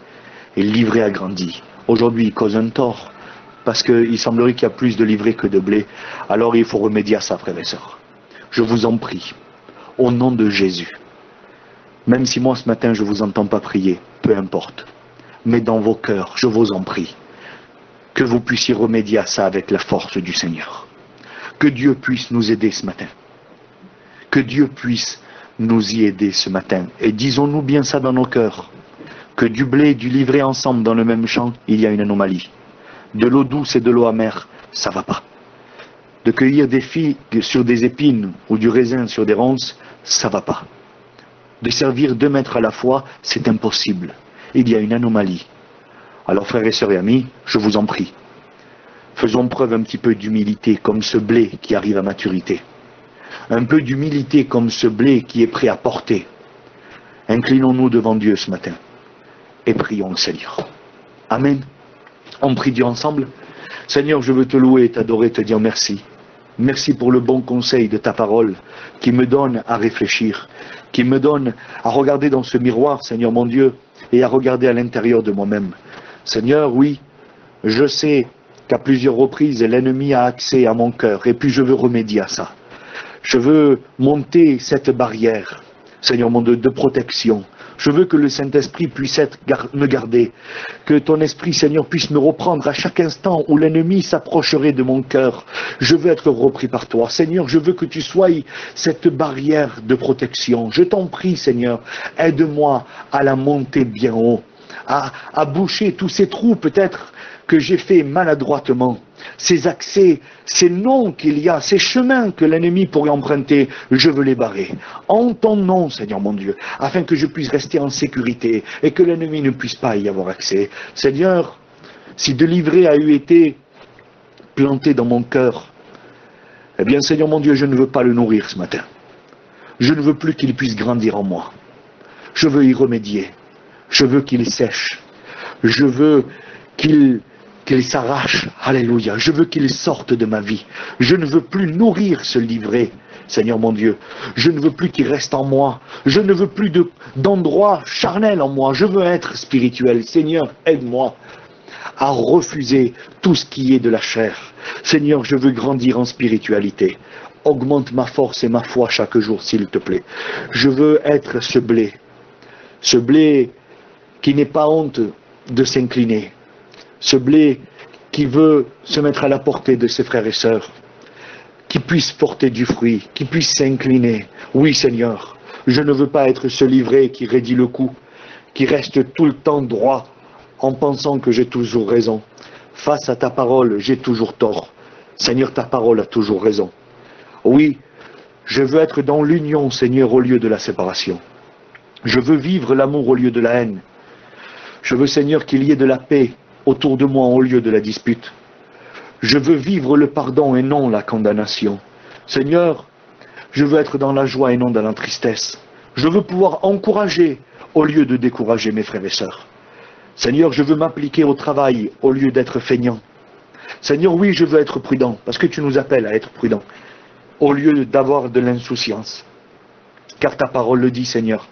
[SPEAKER 1] Et l'ivraie a grandi. Aujourd'hui, il cause un tort, parce qu'il semblerait qu'il y a plus de livret que de blé. Alors il faut remédier à ça, frères et sœurs. Je vous en prie, au nom de Jésus. Même si moi ce matin je ne vous entends pas prier, peu importe. Mais dans vos cœurs, je vous en prie, que vous puissiez remédier à ça avec la force du Seigneur. Que Dieu puisse nous aider ce matin. Que Dieu puisse nous y aider ce matin. Et disons-nous bien ça dans nos cœurs. Que du blé et du livret ensemble dans le même champ, il y a une anomalie. De l'eau douce et de l'eau amère, ça ne va pas. De cueillir des figues sur des épines ou du raisin sur des ronces, ça ne va pas. De servir 2 maîtres à la fois, c'est impossible. Il y a une anomalie. Alors frères et sœurs et amis, je vous en prie, faisons preuve un petit peu d'humilité comme ce blé qui arrive à maturité. Un peu d'humilité comme ce blé qui est prêt à porter. Inclinons-nous devant Dieu ce matin et prions le Seigneur. Amen. On prie Dieu ensemble. Seigneur, je veux te louer, t'adorer, te dire merci. Merci pour le bon conseil de ta parole qui me donne à réfléchir, qui me donne à regarder dans ce miroir, Seigneur mon Dieu, et à regarder à l'intérieur de moi-même. Seigneur, oui, je sais qu'à plusieurs reprises, l'ennemi a accès à mon cœur, et puis je veux remédier à ça. Je veux monter cette barrière, Seigneur mon Dieu, de protection. Je veux que le Saint-Esprit puisse me garder, que ton Esprit, Seigneur, puisse me reprendre à chaque instant où l'ennemi s'approcherait de mon cœur. Je veux être repris par toi. Seigneur, je veux que tu sois cette barrière de protection. Je t'en prie, Seigneur, aide-moi à la monter bien haut, à boucher tous ces trous peut-être que j'ai fait maladroitement. Ces accès, ces noms qu'il y a, ces chemins que l'ennemi pourrait emprunter, je veux les barrer. En ton nom, Seigneur mon Dieu, afin que je puisse rester en sécurité et que l'ennemi ne puisse pas y avoir accès. Seigneur, si de l'ivraie a eu été planté dans mon cœur, eh bien, Seigneur mon Dieu, je ne veux pas le nourrir ce matin. Je ne veux plus qu'il puisse grandir en moi. Je veux y remédier. Je veux qu'il sèche. Je veux qu'il s'arrache, alléluia, je veux qu'il sorte de ma vie. Je ne veux plus nourrir ce livret, Seigneur mon Dieu. Je ne veux plus qu'il reste en moi. Je ne veux plus d'endroit charnel en moi. Je veux être spirituel. Seigneur, aide-moi à refuser tout ce qui est de la chair. Seigneur, je veux grandir en spiritualité. Augmente ma force et ma foi chaque jour, s'il te plaît. Je veux être ce blé qui n'est pas honte de s'incliner. Ce blé qui veut se mettre à la portée de ses frères et sœurs, qui puisse porter du fruit, qui puisse s'incliner. Oui, Seigneur, je ne veux pas être ce livret qui raidit le cou, qui reste tout le temps droit en pensant que j'ai toujours raison. Face à ta parole, j'ai toujours tort. Seigneur, ta parole a toujours raison. Oui, je veux être dans l'union, Seigneur, au lieu de la séparation. Je veux vivre l'amour au lieu de la haine. Je veux, Seigneur, qu'il y ait de la paix autour de moi au lieu de la dispute. Je veux vivre le pardon et non la condamnation. Seigneur, je veux être dans la joie et non dans la tristesse. Je veux pouvoir encourager au lieu de décourager mes frères et sœurs. Seigneur, je veux m'appliquer au travail au lieu d'être feignant. Seigneur, oui, je veux être prudent, parce que tu nous appelles à être prudent, au lieu d'avoir de l'insouciance. Car ta parole le dit, Seigneur,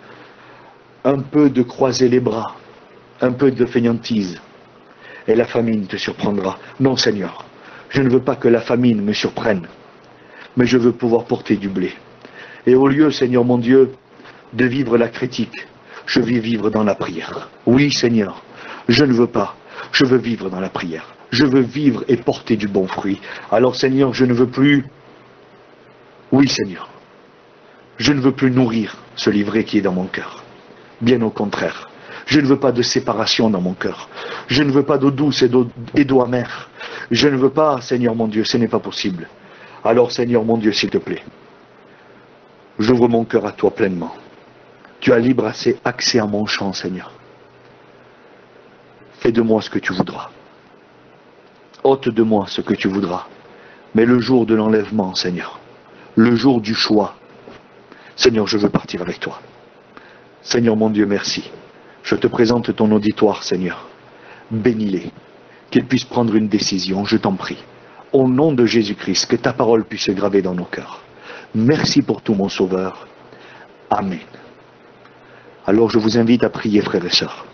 [SPEAKER 1] un peu de croiser les bras, un peu de feignantise, et la famine te surprendra. Non, Seigneur, je ne veux pas que la famine me surprenne, mais je veux pouvoir porter du blé. Et au lieu, Seigneur mon Dieu, de vivre la critique, je veux vivre dans la prière. Oui, Seigneur, je ne veux pas, je veux vivre dans la prière. Je veux vivre et porter du bon fruit. Alors, Seigneur, je ne veux plus... Oui, Seigneur, je ne veux plus nourrir ce livret qui est dans mon cœur. Bien au contraire, Je ne veux pas de séparation dans mon cœur. Je ne veux pas d'eau douce et d'eau amère. Je ne veux pas, Seigneur mon Dieu, ce n'est pas possible. Alors, Seigneur mon Dieu, s'il te plaît, j'ouvre mon cœur à toi pleinement. Tu as libre accès à mon champ, Seigneur. Fais de moi ce que tu voudras. Ôte de moi ce que tu voudras. Mais le jour de l'enlèvement, Seigneur, le jour du choix, Seigneur, je veux partir avec toi. Seigneur mon Dieu, merci. Je te présente ton auditoire, Seigneur. Bénis-les. Qu'ils puissent prendre une décision, je t'en prie. Au nom de Jésus-Christ, que ta parole puisse se graver dans nos cœurs. Merci pour tout, mon Sauveur. Amen. Alors je vous invite à prier, frères et sœurs.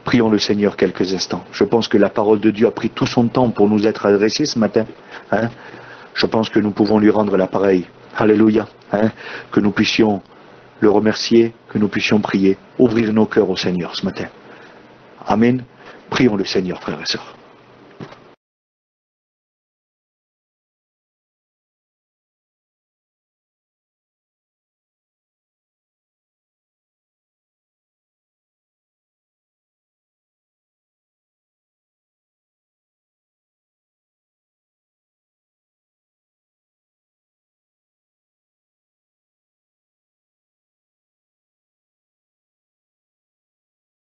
[SPEAKER 1] Prions le Seigneur quelques instants. Je pense que la parole de Dieu a pris tout son temps pour nous être adressée ce matin. Je pense que nous pouvons lui rendre l'appareil. Alléluia. Que nous puissions le remercier, que nous puissions prier, ouvrir nos cœurs au Seigneur ce matin. Amen. Prions le Seigneur, frères et sœurs.